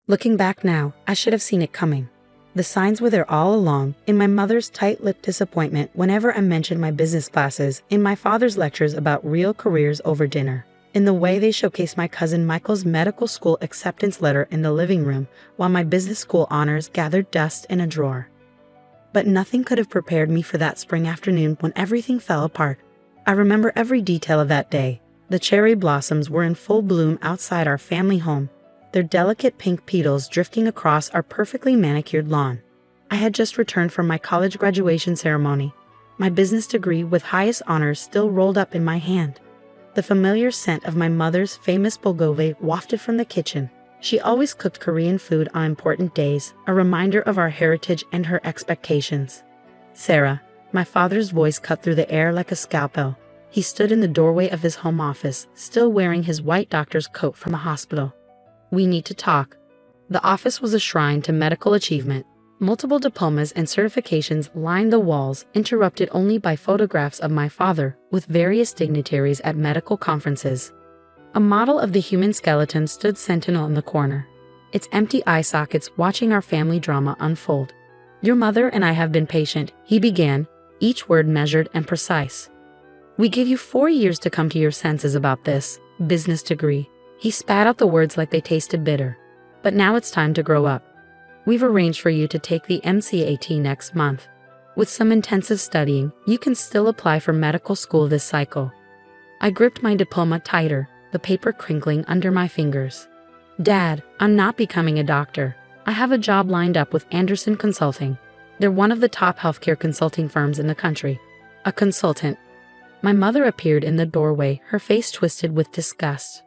Looking back now, I should have seen it coming. The signs were there all along, in my mother's tight-lipped disappointment whenever I mentioned my business classes, in my father's lectures about real careers over dinner, in the way they showcased my cousin Michael's medical school acceptance letter in the living room while my business school honors gathered dust in a drawer. But nothing could have prepared me for that spring afternoon when everything fell apart. I remember every detail of that day. The cherry blossoms were in full bloom outside our family home, their delicate pink petals drifting across our perfectly manicured lawn. I had just returned from my college graduation ceremony, my business degree with highest honors still rolled up in my hand. The familiar scent of my mother's famous bulgogi wafted from the kitchen. She always cooked Korean food on important days, a reminder of our heritage and her expectations. "Sarah," my father's voice cut through the air like a scalpel. He stood in the doorway of his home office, still wearing his white doctor's coat from the hospital. "We need to talk." The office was a shrine to medical achievement. Multiple diplomas and certifications lined the walls, interrupted only by photographs of my father with various dignitaries at medical conferences. A model of the human skeleton stood sentinel in the corner, its empty eye sockets watching our family drama unfold. "Your mother and I have been patient," he began, each word measured and precise. "We give you 4 years to come to your senses about this business degree." He spat out the words like they tasted bitter. "But now it's time to grow up. We've arranged for you to take the MCAT next month. With some intensive studying, you can still apply for medical school this cycle." I gripped my diploma tighter, the paper crinkling under my fingers. "Dad, I'm not becoming a doctor. I have a job lined up with Andersen Consulting. They're one of the top healthcare consulting firms in the country." "A consultant?" My mother appeared in the doorway, her face twisted with disgust.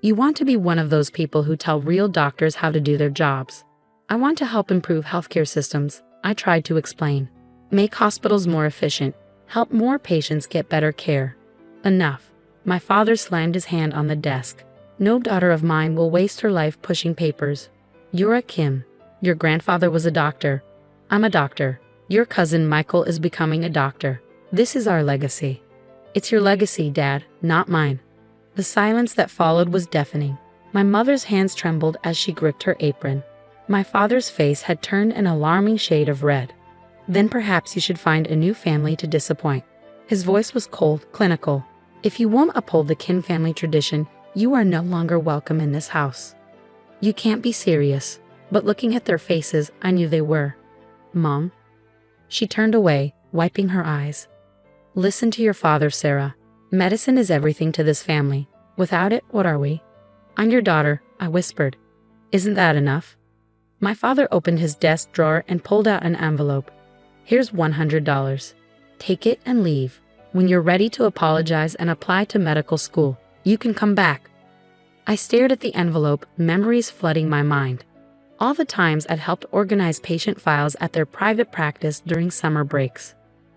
"You want to be one of those people who tell real doctors how to do their jobs." "I want to help improve healthcare systems," I tried to explain. "Make hospitals more efficient, help more patients get better care." "Enough." My father slammed his hand on the desk. "No daughter of mine will waste her life pushing papers. You're a Kim. Your grandfather was a doctor. I'm a doctor. Your cousin Michael is becoming a doctor. This is our legacy." "It's your legacy, Dad, not mine." The silence that followed was deafening. My mother's hands trembled as she gripped her apron. My father's face had turned an alarming shade of red. "Then perhaps you should find a new family to disappoint." His voice was cold, clinical. "If you won't uphold the Kim family tradition, you are no longer welcome in this house." "You can't be serious." But looking at their faces, I knew they were. "Mom?" She turned away, wiping her eyes. "Listen to your father, Sarah. Medicine is everything to this family. Without it, what are we?" "I'm your daughter," I whispered. "Isn't that enough?" My father opened his desk drawer and pulled out an envelope. "Here's $100. Take it and leave. When you're ready to apologize and apply to medical school, you can come back." I stared at the envelope, memories flooding my mind. All the times I'd helped organize patient files at their private practice during summer breaks.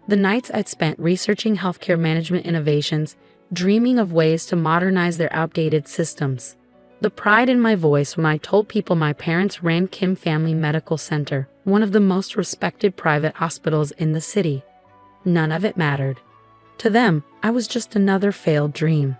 The nights I'd spent researching healthcare management innovations, dreaming of ways to modernize their outdated systems. The pride in my voice when I told people my parents ran Kim Family Medical Center, one of the most respected private hospitals in the city. None of it mattered. To them, I was just another failed dream.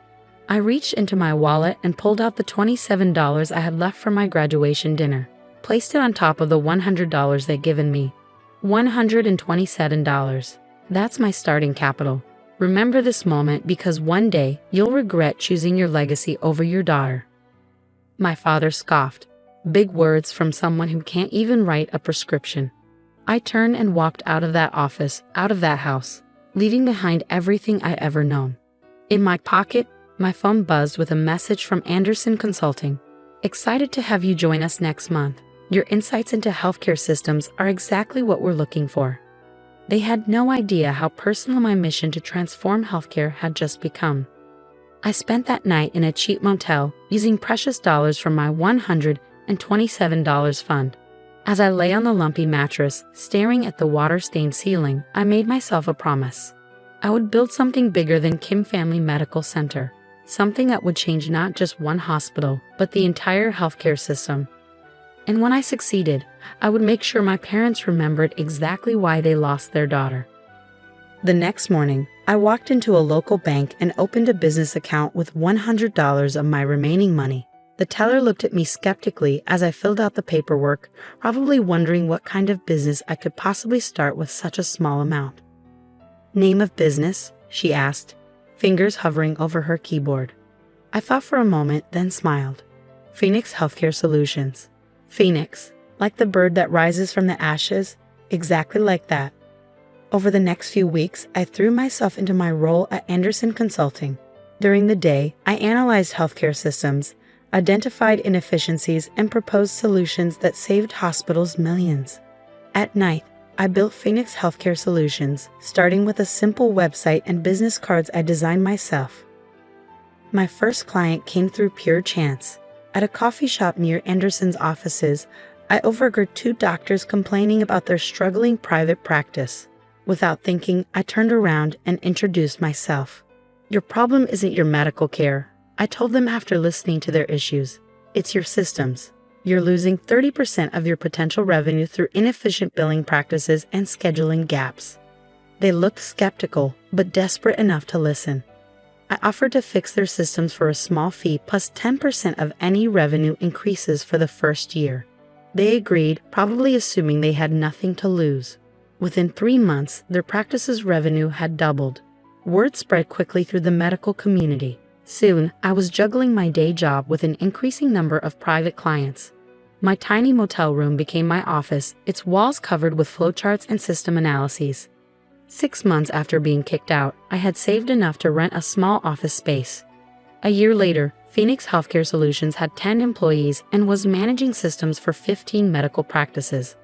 I reached into my wallet and pulled out the $27 I had left from my graduation dinner, placed it on top of the $100 they'd given me. $127. That's my starting capital. Remember this moment because one day you'll regret choosing your legacy over your daughter. My father scoffed. Big words from someone who can't even write a prescription. I turned and walked out of that office, out of that house, leaving behind everything I'd ever known. In my pocket, my phone buzzed with a message from Andersen Consulting. "Excited to have you join us next month. Your insights into healthcare systems are exactly what we're looking for." They had no idea how personal my mission to transform healthcare had just become. I spent that night in a cheap motel, using precious dollars from my $127 fund. As I lay on the lumpy mattress, staring at the water-stained ceiling, I made myself a promise. I would build something bigger than Kim Family Medical Center, something that would change not just one hospital, but the entire healthcare system. And when I succeeded, I would make sure my parents remembered exactly why they lost their daughter. The next morning, I walked into a local bank and opened a business account with $100 of my remaining money. The teller looked at me skeptically as I filled out the paperwork, probably wondering what kind of business I could possibly start with such a small amount. "Name of business?" she asked, fingers hovering over her keyboard. I thought for a moment, then smiled. "Phoenix Healthcare Solutions." Phoenix, like the bird that rises from the ashes, exactly like that. Over the next few weeks, I threw myself into my role at Anderson Consulting. During the day, I analyzed healthcare systems, identified inefficiencies, and proposed solutions that saved hospitals millions. At night, I built Phoenix Healthcare Solutions, starting with a simple website and business cards I designed myself. My first client came through pure chance. At a coffee shop near Anderson's offices, I overheard two doctors complaining about their struggling private practice. Without thinking, I turned around and introduced myself. "Your problem isn't your medical care," I told them after listening to their issues. "It's your systems. You're losing 30% of your potential revenue through inefficient billing practices and scheduling gaps." They looked skeptical, but desperate enough to listen. I offered to fix their systems for a small fee plus 10% of any revenue increases for the first year. They agreed, probably assuming they had nothing to lose. Within 3 months, their practice's revenue had doubled. Word spread quickly through the medical community. Soon, I was juggling my day job with an increasing number of private clients. My tiny motel room became my office, its walls covered with flowcharts and system analyses. 6 months after being kicked out, I had saved enough to rent a small office space. A year later, Phoenix Healthcare Solutions had 10 employees and was managing systems for 15 medical practices.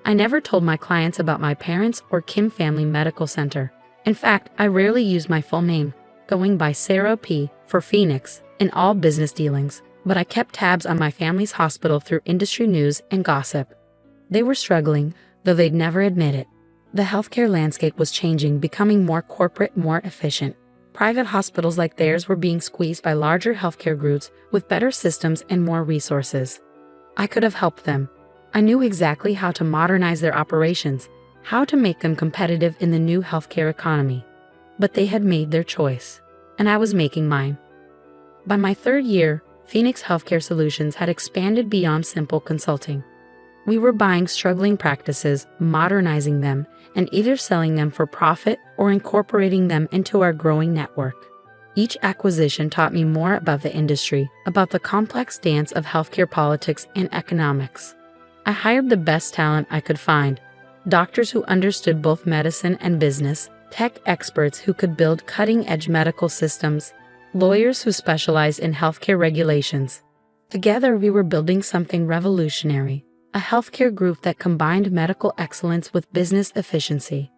I never told my clients about my parents or Kim Family Medical Center. In fact, I rarely used my full name, going by Sarah P. for Phoenix in all business dealings, but I kept tabs on my family's hospital through industry news and gossip. They were struggling, though they'd never admit it. The healthcare landscape was changing, becoming more corporate, more efficient. Private hospitals like theirs were being squeezed by larger healthcare groups with better systems and more resources. I could have helped them. I knew exactly how to modernize their operations, how to make them competitive in the new healthcare economy. But they had made their choice, and I was making mine. By my 3rd year, Phoenix Healthcare Solutions had expanded beyond simple consulting. We were buying struggling practices, modernizing them, and either selling them for profit or incorporating them into our growing network. Each acquisition taught me more about the industry, about the complex dance of healthcare politics and economics. I hired the best talent I could find, doctors who understood both medicine and business, tech experts who could build cutting-edge medical systems, lawyers who specialized in healthcare regulations. Together, we were building something revolutionary, a healthcare group that combined medical excellence with business efficiency.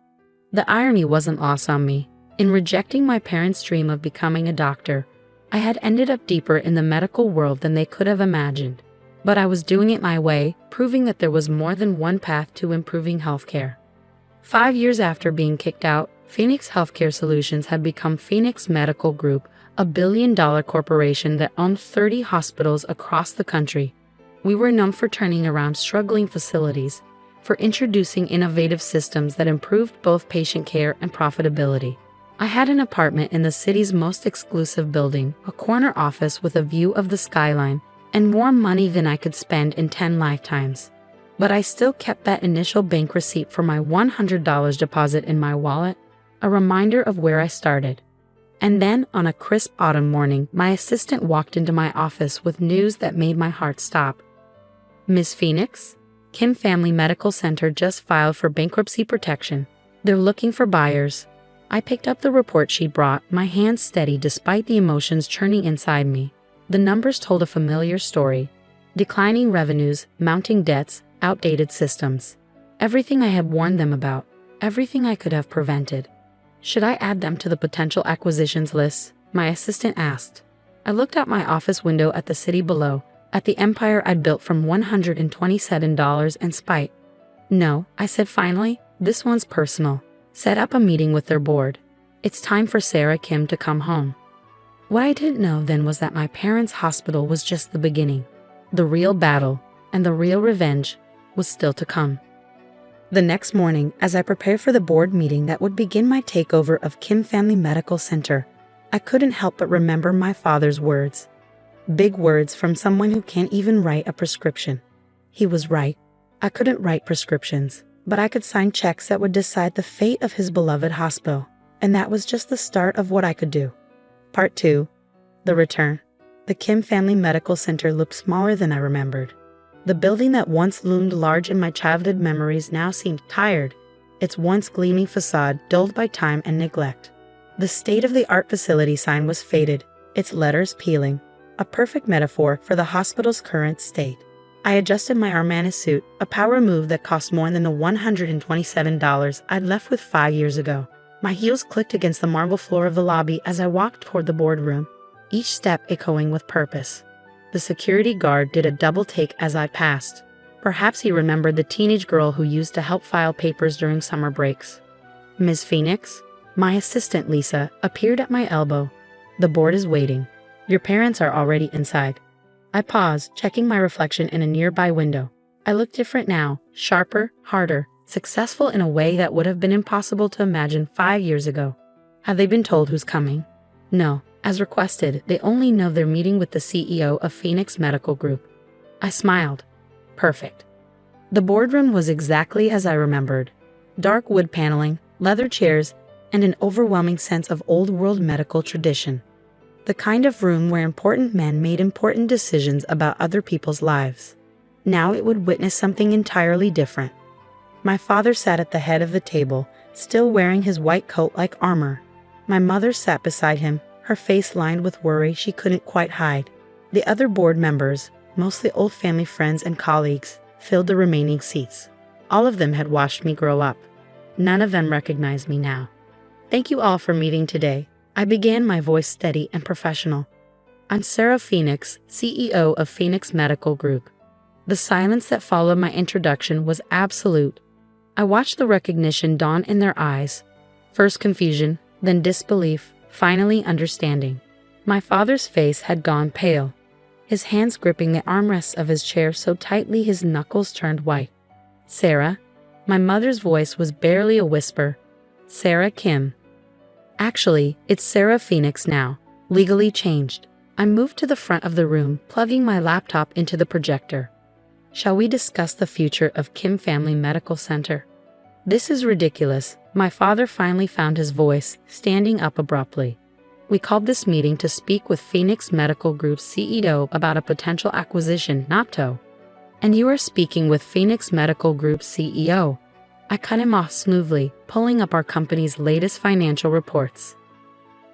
The irony wasn't lost on me. In rejecting my parents' dream of becoming a doctor, I had ended up deeper in the medical world than they could have imagined. But I was doing it my way, proving that there was more than one path to improving healthcare. 5 years after being kicked out, Phoenix Healthcare Solutions had become Phoenix Medical Group, a billion-dollar corporation that owned 30 hospitals across the country. We were known for turning around struggling facilities, for introducing innovative systems that improved both patient care and profitability. I had an apartment in the city's most exclusive building, a corner office with a view of the skyline, and more money than I could spend in 10 lifetimes. But I still kept that initial bank receipt for my $100 deposit in my wallet, a reminder of where I started. And then, on a crisp autumn morning, my assistant walked into my office with news that made my heart stop. "Miss Phoenix? Kim Family Medical Center just filed for bankruptcy protection. They're looking for buyers." I picked up the report she brought, my hands steady despite the emotions churning inside me. The numbers told a familiar story. Declining revenues, mounting debts, outdated systems. Everything I had warned them about, everything I could have prevented. "Should I add them to the potential acquisitions list?" my assistant asked. I looked out my office window at the city below, at the empire I'd built from $127 and spite. "No," I said finally, "this one's personal. Set up a meeting with their board. It's time for Sarah Kim to come home." What I didn't know then was that my parents' hospital was just the beginning. The real battle, and the real revenge, was still to come. The next morning, as I prepared for the board meeting that would begin my takeover of Kim Family Medical Center, I couldn't help but remember my father's words. Big words from someone who can't even write a prescription. He was right. I couldn't write prescriptions, but I could sign checks that would decide the fate of his beloved hospital, and that was just the start of what I could do. Part 2. The return. The Kim Family Medical Center looked smaller than I remembered. The building that once loomed large in my childhood memories now seemed tired, its once gleaming facade dulled by time and neglect. The state-of-the-art facility sign was faded, its letters peeling, a perfect metaphor for the hospital's current state. I adjusted my Armani suit, a power move that cost more than the $127 I'd left with 5 years ago. My heels clicked against the marble floor of the lobby as I walked toward the boardroom, each step echoing with purpose. The security guard did a double take as I passed. Perhaps he remembered the teenage girl who used to help file papers during summer breaks. Ms. Phoenix, my assistant Lisa, appeared at my elbow. The board is waiting. Your parents are already inside. I paused, checking my reflection in a nearby window. I looked different now, sharper, harder, successful in a way that would have been impossible to imagine 5 years ago. Have they been told who's coming? No. As requested, they only know they're meeting with the CEO of Phoenix Medical Group. I smiled. Perfect. The boardroom was exactly as I remembered. Dark wood paneling, leather chairs, and an overwhelming sense of old-world medical tradition. The kind of room where important men made important decisions about other people's lives. Now it would witness something entirely different. My father sat at the head of the table, still wearing his white coat like armor. My mother sat beside him, her face lined with worry she couldn't quite hide. The other board members, mostly old family friends and colleagues, filled the remaining seats. All of them had watched me grow up. None of them recognized me now. Thank you all for meeting today. I began, my voice steady and professional. I'm Sarah Phoenix, CEO of Phoenix Medical Group. The silence that followed my introduction was absolute. I watched the recognition dawn in their eyes. First confusion, then disbelief, finally understanding. My father's face had gone pale, his hands gripping the armrests of his chair so tightly his knuckles turned white. Sarah? My mother's voice was barely a whisper. Sarah Kim. Actually, it's Sarah Phoenix now, legally changed. I moved to the front of the room, plugging my laptop into the projector. Shall we discuss the future of Kim Family Medical Center? This is ridiculous. My father finally found his voice, standing up abruptly. We called this meeting to speak with Phoenix Medical Group's CEO about a potential acquisition, NAPTO. And you are speaking with Phoenix Medical Group's CEO. I cut him off smoothly, pulling up our company's latest financial reports.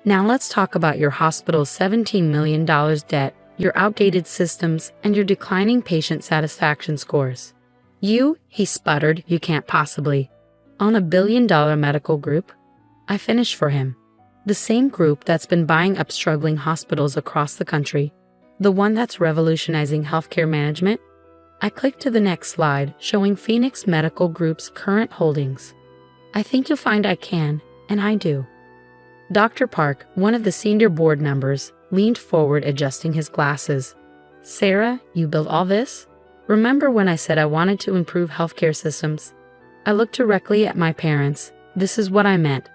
Now let's talk about your hospital's $17 million debt, your outdated systems, and your declining patient satisfaction scores. He sputtered, you can't possibly own $1 billion medical group? I finished for him. The same group that's been buying up struggling hospitals across the country. The one that's revolutionizing healthcare management? I clicked to the next slide, showing Phoenix Medical Group's current holdings. I think you'll find I can, and I do. Dr. Park, one of the senior board members, leaned forward, adjusting his glasses. Sarah, you built all this? Remember when I said I wanted to improve healthcare systems? I looked directly at my parents. This is what I meant.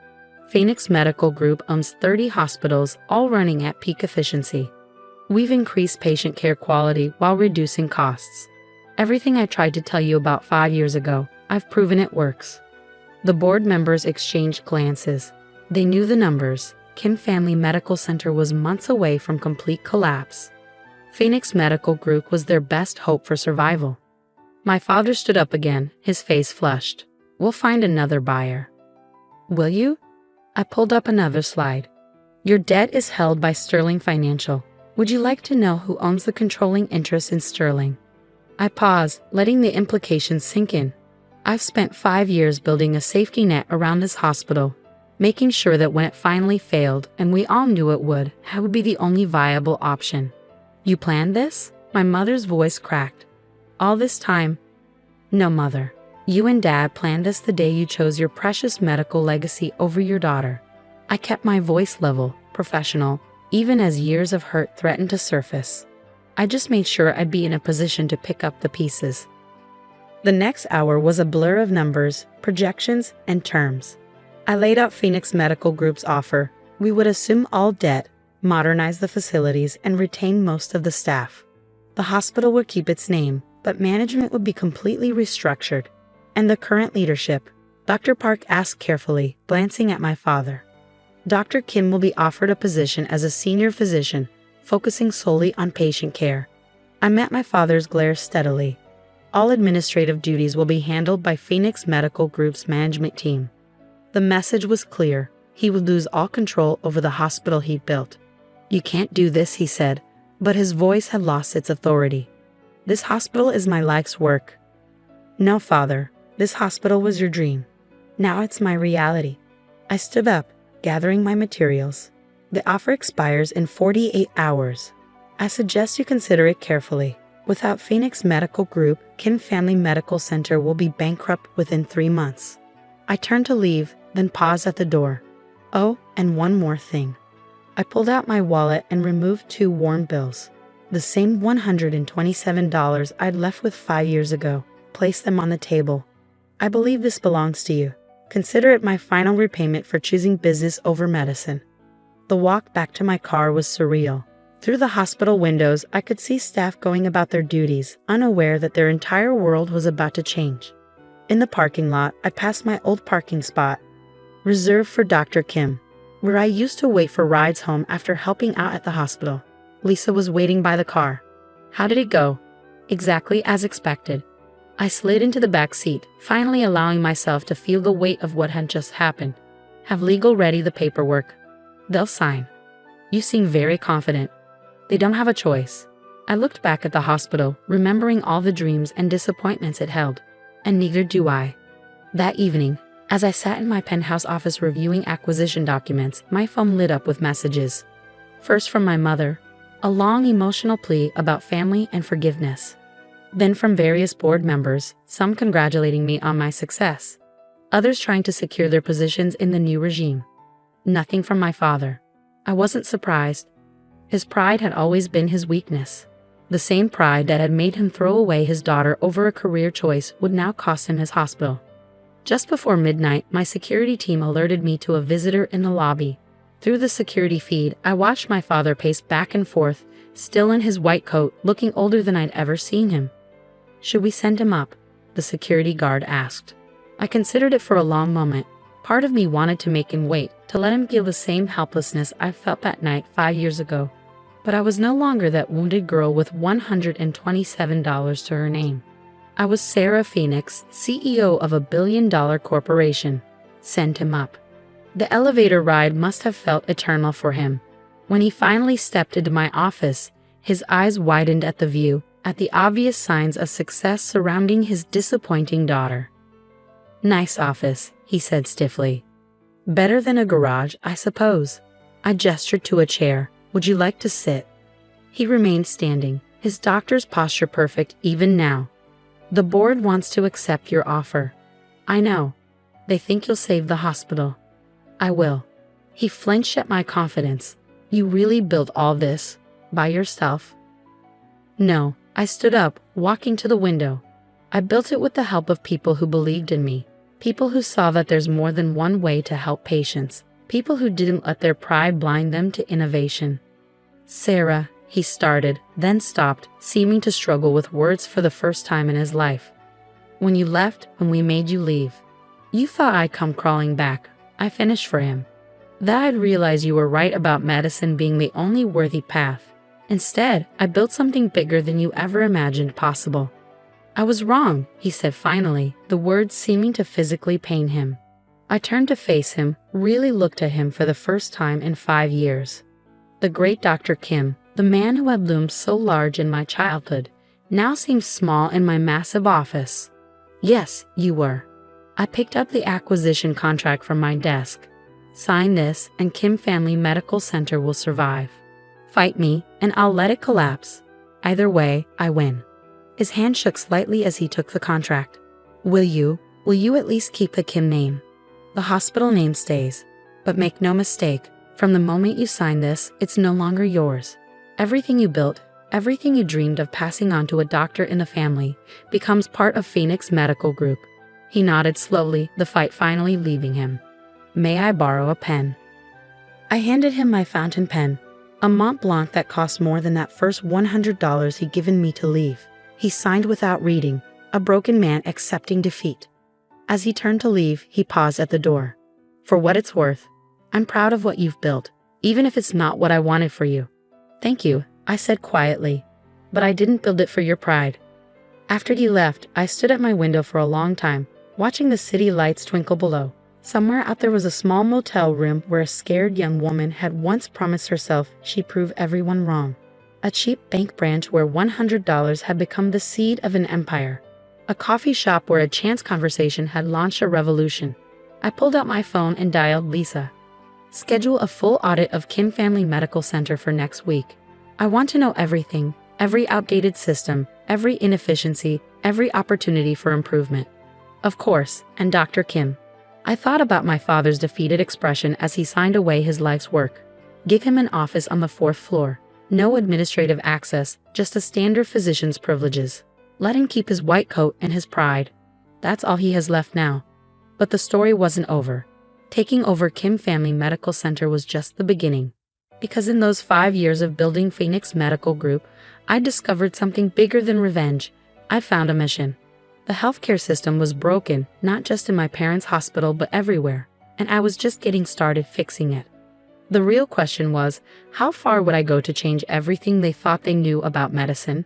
Phoenix Medical Group owns 30 hospitals, all running at peak efficiency. We've increased patient care quality while reducing costs. Everything I tried to tell you about 5 years ago, I've proven it works. The board members exchanged glances. They knew the numbers. Kim Family Medical Center was months away from complete collapse. Phoenix Medical Group was their best hope for survival. My father stood up again, his face flushed. We'll find another buyer. Will you? I pulled up another slide. Your debt is held by Sterling Financial. Would you like to know who owns the controlling interest in Sterling? I paused, letting the implications sink in. I've spent 5 years building a safety net around this hospital, making sure that when it finally failed, and we all knew it would, I would be the only viable option. You planned this? My mother's voice cracked. All this time? No, Mother. You and Dad planned this the day you chose your precious medical legacy over your daughter. I kept my voice level, professional, even as years of hurt threatened to surface. I just made sure I'd be in a position to pick up the pieces. The next hour was a blur of numbers, projections, and terms. I laid out Phoenix Medical Group's offer. We would assume all debt, modernize the facilities, and retain most of the staff. The hospital would keep its name, but management would be completely restructured. And the current leadership? Dr. Park asked carefully, glancing at my father. Dr. Kim will be offered a position as a senior physician, focusing solely on patient care. I met my father's glare steadily. All administrative duties will be handled by Phoenix Medical Group's management team. The message was clear. He would lose all control over the hospital he'd built. You can't do this, he said, but his voice had lost its authority. This hospital is my life's work. No, father, this hospital was your dream. Now it's my reality. I stood up, gathering my materials. The offer expires in 48 hours. I suggest you consider it carefully. Without Phoenix Medical Group, Kim Family Medical Center will be bankrupt within 3 months. I turned to leave, then paused at the door. Oh, and one more thing. I pulled out my wallet and removed 2 worn bills. The same $127 I'd left with 5 years ago. Placed them on the table. I believe this belongs to you. Consider it my final repayment for choosing business over medicine. The walk back to my car was surreal. Through the hospital windows, I could see staff going about their duties, unaware that their entire world was about to change. In the parking lot, I passed my old parking spot, reserved for Dr. Kim, where I used to wait for rides home after helping out at the hospital. Lisa was waiting by the car. How did it go? Exactly as expected. I slid into the back seat, finally allowing myself to feel the weight of what had just happened. Have legal ready the paperwork. They'll sign. You seem very confident. They don't have a choice. I looked back at the hospital, remembering all the dreams and disappointments it held. And neither do I. That evening, as I sat in my penthouse office reviewing acquisition documents, my phone lit up with messages. First from my mother, a long emotional plea about family and forgiveness. Then from various board members, some congratulating me on my success. Others trying to secure their positions in the new regime. Nothing from my father. I wasn't surprised. His pride had always been his weakness. The same pride that had made him throw away his daughter over a career choice would now cost him his hospital. Just before midnight, my security team alerted me to a visitor in the lobby. Through the security feed, I watched my father pace back and forth, still in his white coat, looking older than I'd ever seen him. Should we send him up? The security guard asked. I considered it for a long moment. Part of me wanted to make him wait, to let him feel the same helplessness I felt that night 5 years ago. But I was no longer that wounded girl with $127 to her name. I was Sarah Phoenix, CEO of a billion-dollar corporation. Send him up. The elevator ride must have felt eternal for him. When he finally stepped into my office, his eyes widened at the view, at the obvious signs of success surrounding his disappointing daughter. Nice office, he said stiffly. Better than a garage, I suppose. I gestured to a chair. Would you like to sit? He remained standing, his doctor's posture perfect even now. The board wants to accept your offer. I know. They think you'll save the hospital. I will. He flinched at my confidence. You really built all this by yourself? No, I stood up, walking to the window. I built it with the help of people who believed in me, people who saw that there's more than one way to help patients, people who didn't let their pride blind them to innovation. Sarah, he started, then stopped, seeming to struggle with words for the first time in his life. When you left, when we made you leave, you thought I'd come crawling back. I finished for him. That I'd realize you were right about medicine being the only worthy path. Instead, I built something bigger than you ever imagined possible. I was wrong, he said finally, the words seeming to physically pain him. I turned to face him, really looked at him for the first time in 5 years. The great Dr. Kim, the man who had loomed so large in my childhood, now seemed small in my massive office. Yes, you were. I picked up the acquisition contract from my desk. Sign this, and Kim Family Medical Center will survive. Fight me, and I'll let it collapse. Either way, I win. His hand shook slightly as he took the contract. Will you at least keep the Kim name? The hospital name stays. But make no mistake, from the moment you sign this, it's no longer yours. Everything you built, everything you dreamed of passing on to a doctor in the family, becomes part of Phoenix Medical Group. He nodded slowly, the fight finally leaving him. May I borrow a pen? I handed him my fountain pen, A Mont Blanc that cost more than that first $100 he'd given me to leave. He signed without reading, a broken man accepting defeat. As he turned to leave, he paused at the door. "For what it's worth, I'm proud of what you've built, even if it's not what I wanted for you." "Thank you," I said quietly, "but I didn't build it for your pride." After he left, I stood at my window for a long time, watching the city lights twinkle below. Somewhere out there was a small motel room where a scared young woman had once promised herself she'd prove everyone wrong. A cheap bank branch where $100 had become the seed of an empire. A coffee shop where a chance conversation had launched a revolution. I pulled out my phone and dialed Lisa. "Schedule a full audit of Kim Family Medical Center for next week. I want to know everything, every outdated system, every inefficiency, every opportunity for improvement." Of course, and Dr. Kim. I thought about my father's defeated expression as he signed away his life's work. Give him an office on the 4th floor. No administrative access, just the standard physician's privileges. Let him keep his white coat and his pride. That's all he has left now. But the story wasn't over. Taking over Kim Family Medical Center was just the beginning. Because in those 5 years of building Phoenix Medical Group, I discovered something bigger than revenge. I found a mission. The healthcare system was broken, not just in my parents' hospital but everywhere, and I was just getting started fixing it. The real question was, how far would I go to change everything they thought they knew about medicine?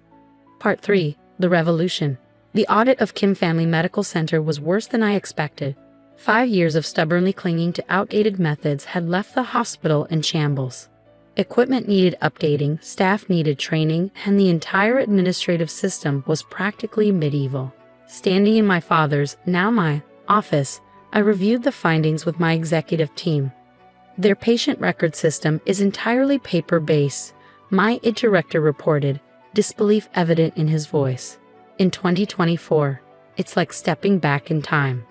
Part 3. The Revolution. The audit of Kim Family Medical Center was worse than I expected. 5 years of stubbornly clinging to outdated methods had left the hospital in shambles. Equipment needed updating, staff needed training, and the entire administrative system was practically medieval. Standing in my father's, now my, office, I reviewed the findings with my executive team. Their patient record system is entirely paper-based, my IT director reported, disbelief evident in his voice. In 2024, it's like stepping back in time.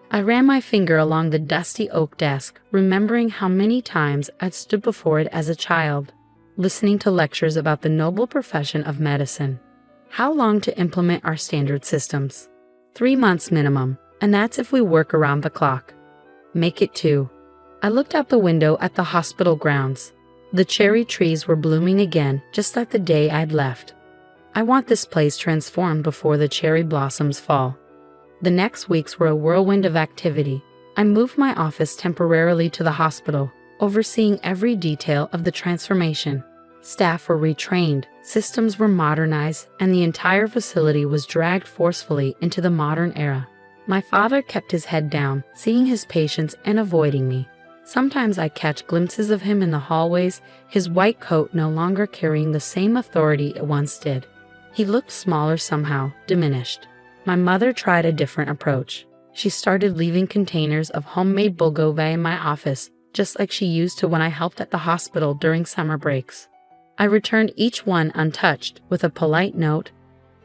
I ran my finger along the dusty oak desk, remembering how many times I'd stood before it as a child, listening to lectures about the noble profession of medicine. How long to implement our standard systems? 3 months minimum, and that's if we work around the clock. Make it 2. I looked out the window at the hospital grounds. The cherry trees were blooming again, just like the day I'd left. I want this place transformed before the cherry blossoms fall. The next weeks were a whirlwind of activity. I moved my office temporarily to the hospital, overseeing every detail of the transformation. Staff were retrained, systems were modernized, and the entire facility was dragged forcefully into the modern era. My father kept his head down, seeing his patients and avoiding me. Sometimes I'd catch glimpses of him in the hallways, his white coat no longer carrying the same authority it once did. He looked smaller somehow, diminished. My mother tried a different approach. She started leaving containers of homemade bulgogi in my office, just like she used to when I helped at the hospital during summer breaks. I returned each one untouched with a polite note,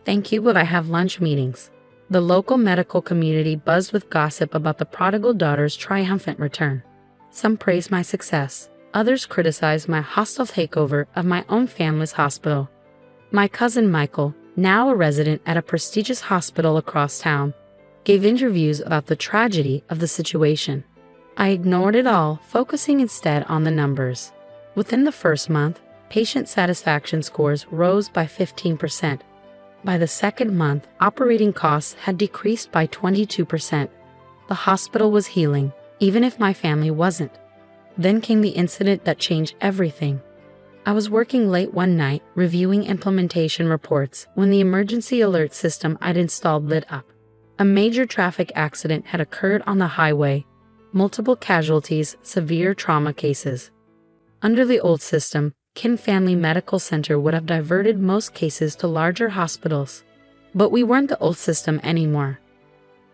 "Thank you, but I have lunch meetings." The local medical community buzzed with gossip about the prodigal daughter's triumphant return. Some praised my success, others criticized my hostile takeover of my own family's hospital. My cousin Michael, now a resident at a prestigious hospital across town, gave interviews about the tragedy of the situation. I ignored it all, focusing instead on the numbers. Within the first month, patient satisfaction scores rose by 15%. By the second month, operating costs had decreased by 22%. The hospital was healing, even if my family wasn't. Then came the incident that changed everything. I was working late one night, reviewing implementation reports, when the emergency alert system I'd installed lit up. A major traffic accident had occurred on the highway. Multiple casualties, severe trauma cases. Under the old system, Kim Family Medical Center would have diverted most cases to larger hospitals. But we weren't the old system anymore.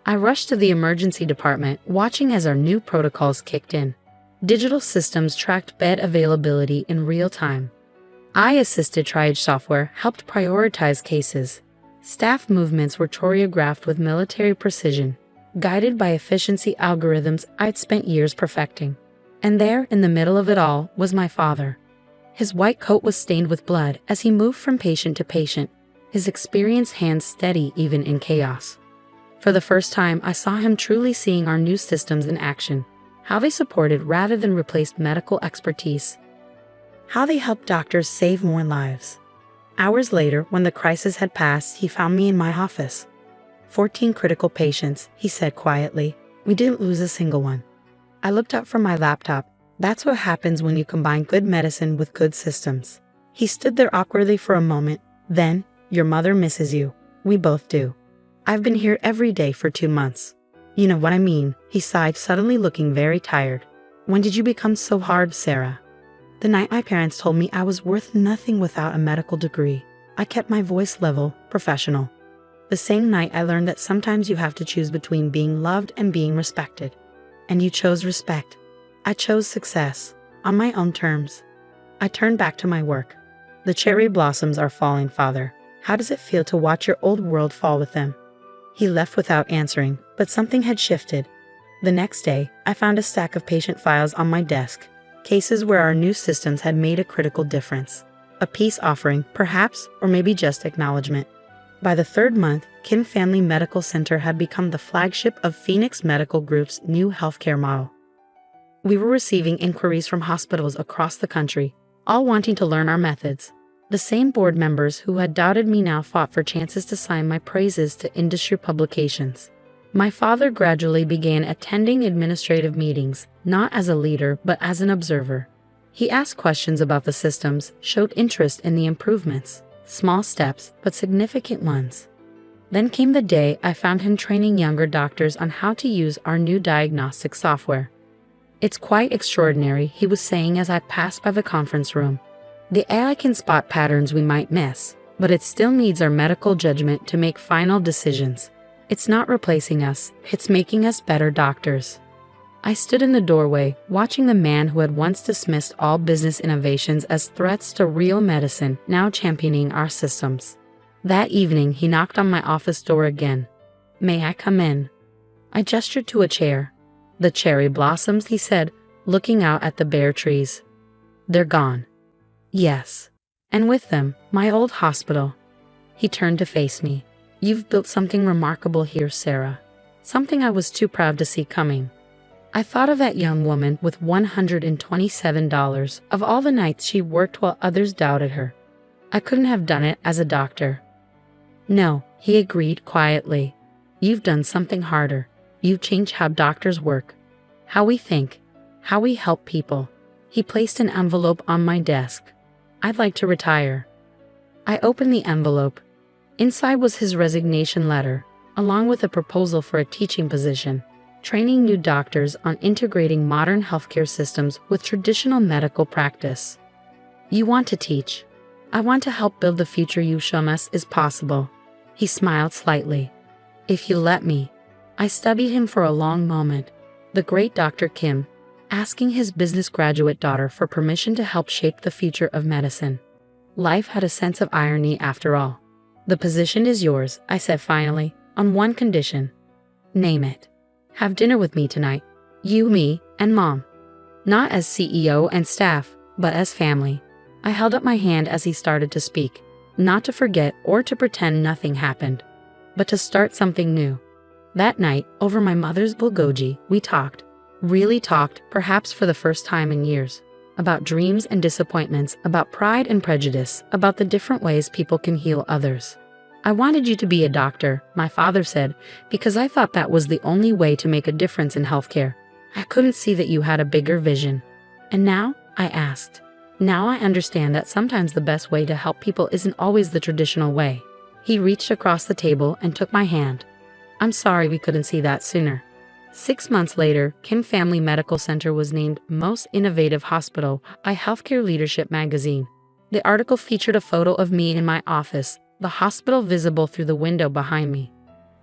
I rushed to the emergency department, watching as our new protocols kicked in. Digital systems tracked bed availability in real time. AI-assisted triage software helped prioritize cases. Staff movements were choreographed with military precision, guided by efficiency algorithms I'd spent years perfecting. And there, in the middle of it all, was my father. His white coat was stained with blood as he moved from patient to patient, his experienced hands steady even in chaos. For the first time, I saw him truly seeing our new systems in action, how they supported rather than replaced medical expertise. how they help doctors save more lives. Hours later, when the crisis had passed, he found me in my office. 14 critical patients, he said quietly. We didn't lose a single one. I looked up from my laptop. That's what happens when you combine good medicine with good systems. He stood there awkwardly for a moment. Then, your mother misses you. We both do. I've been here every day for 2 months. You know what I mean, he sighed, suddenly looking very tired. When did you become so hard, Sarah? The night my parents told me I was worth nothing without a medical degree. I kept my voice level, professional. The same night I learned that sometimes you have to choose between being loved and being respected. And you chose respect. I chose success, on my own terms. I turned back to my work. The cherry blossoms are falling, Father. How does it feel to watch your old world fall with them? He left without answering, but something had shifted. The next day, I found a stack of patient files on my desk, cases where our new systems had made a critical difference. A peace offering, perhaps, or maybe just acknowledgement. By the 3rd month, Kim Family Medical Center had become the flagship of Phoenix Medical Group's new healthcare model. We were receiving inquiries from hospitals across the country, all wanting to learn our methods. The same board members who had doubted me now fought for chances to sign my praises to industry publications. My father gradually began attending administrative meetings, not as a leader but as an observer. He asked questions about the systems, showed interest in the improvements, small steps but significant ones. Then came the day I found him training younger doctors on how to use our new diagnostic software. It's quite extraordinary, he was saying as I passed by the conference room. The AI can spot patterns we might miss, but it still needs our medical judgment to make final decisions. It's not replacing us, it's making us better doctors. I stood in the doorway, watching the man who had once dismissed all business innovations as threats to real medicine, now championing our systems. That evening, he knocked on my office door again. May I come in? I gestured to a chair. The cherry blossoms, he said, looking out at the bare trees. They're gone. Yes. And with them, my old hospital. He turned to face me. You've built something remarkable here, Sarah. Something I was too proud to see coming. I thought of that young woman with $127, of all the nights she worked while others doubted her. I couldn't have done it as a doctor. No, he agreed quietly. You've done something harder. You've changed how doctors work, how we think, how we help people. He placed an envelope on my desk. I'd like to retire. I opened the envelope. Inside was his resignation letter, along with a proposal for a teaching position, training new doctors on integrating modern healthcare systems with traditional medical practice. You want to teach. I want to help build the future you show us is possible. He smiled slightly. If you let me. I studied him for a long moment. The great Dr. Kim, asking his business graduate daughter for permission to help shape the future of medicine. Life had a sense of irony after all. The position is yours, I said finally, on one condition. Name it. Have dinner with me tonight. You, me, and Mom. Not as CEO and staff, but as family. I held up my hand as he started to speak, not to forget or to pretend nothing happened, but to start something new. That night, over my mother's bulgogi, we talked, really talked, perhaps for the first time in years, about dreams and disappointments, about pride and prejudice, about the different ways people can heal others. I wanted you to be a doctor, my father said, because I thought that was the only way to make a difference in healthcare. I couldn't see that you had a bigger vision. And now? I asked. Now I understand that sometimes the best way to help people isn't always the traditional way. He reached across the table and took my hand. I'm sorry we couldn't see that sooner. 6 months later, Kim Family Medical Center was named Most Innovative Hospital by Healthcare Leadership magazine. The article featured a photo of me in my office, the hospital visible through the window behind me.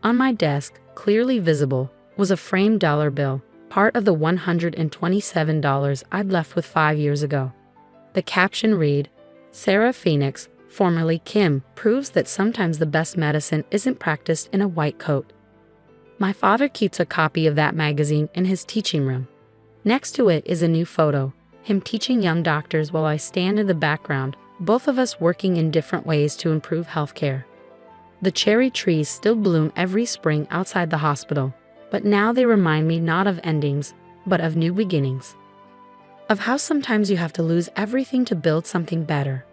On my desk, clearly visible, was a framed dollar bill, part of the $127 I'd left with 5 years ago. The caption read, Sarah Phoenix, formerly Kim, proves that sometimes the best medicine isn't practiced in a white coat. My father keeps a copy of that magazine in his teaching room. Next to it is a new photo, him teaching young doctors while I stand in the background, both of us working in different ways to improve healthcare. The cherry trees still bloom every spring outside the hospital, but now they remind me not of endings, but of new beginnings. of how sometimes you have to lose everything to build something better,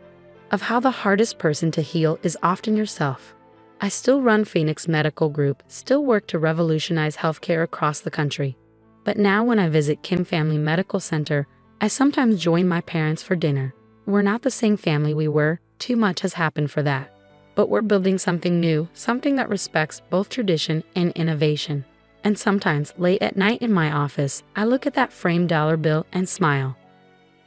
of how the hardest person to heal is often yourself. I still run Phoenix Medical Group, still work to revolutionize healthcare across the country. But now when I visit Kim Family Medical Center, I sometimes join my parents for dinner. We're not the same family we were, too much has happened for that. But we're building something new, something that respects both tradition and innovation. And sometimes, late at night in my office, I look at that framed dollar bill and smile.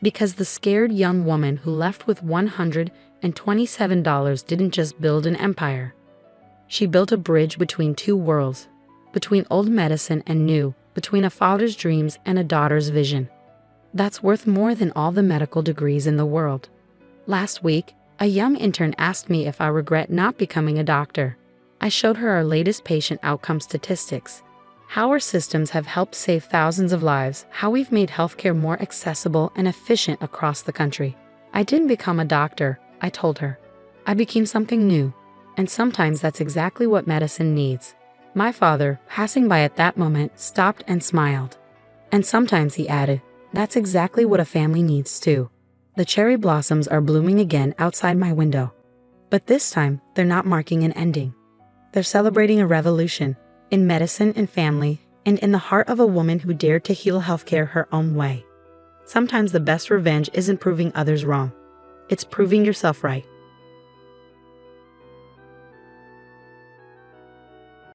Because the scared young woman who left with $127 didn't just build an empire. She built a bridge between two worlds, between old medicine and new, between a father's dreams and a daughter's vision. That's worth more than all the medical degrees in the world. Last week, a young intern asked me if I regret not becoming a doctor. I showed her our latest patient outcome statistics, how our systems have helped save thousands of lives, how we've made healthcare more accessible and efficient across the country. I didn't become a doctor, I told her. I became something new. And sometimes that's exactly what medicine needs. My father, passing by at that moment, stopped and smiled. And sometimes, he added, that's exactly what a family needs too. The cherry blossoms are blooming again outside my window. But this time, they're not marking an ending. They're celebrating a revolution, in medicine and family, and in the heart of a woman who dared to heal healthcare her own way. Sometimes the best revenge isn't proving others wrong. It's proving yourself right.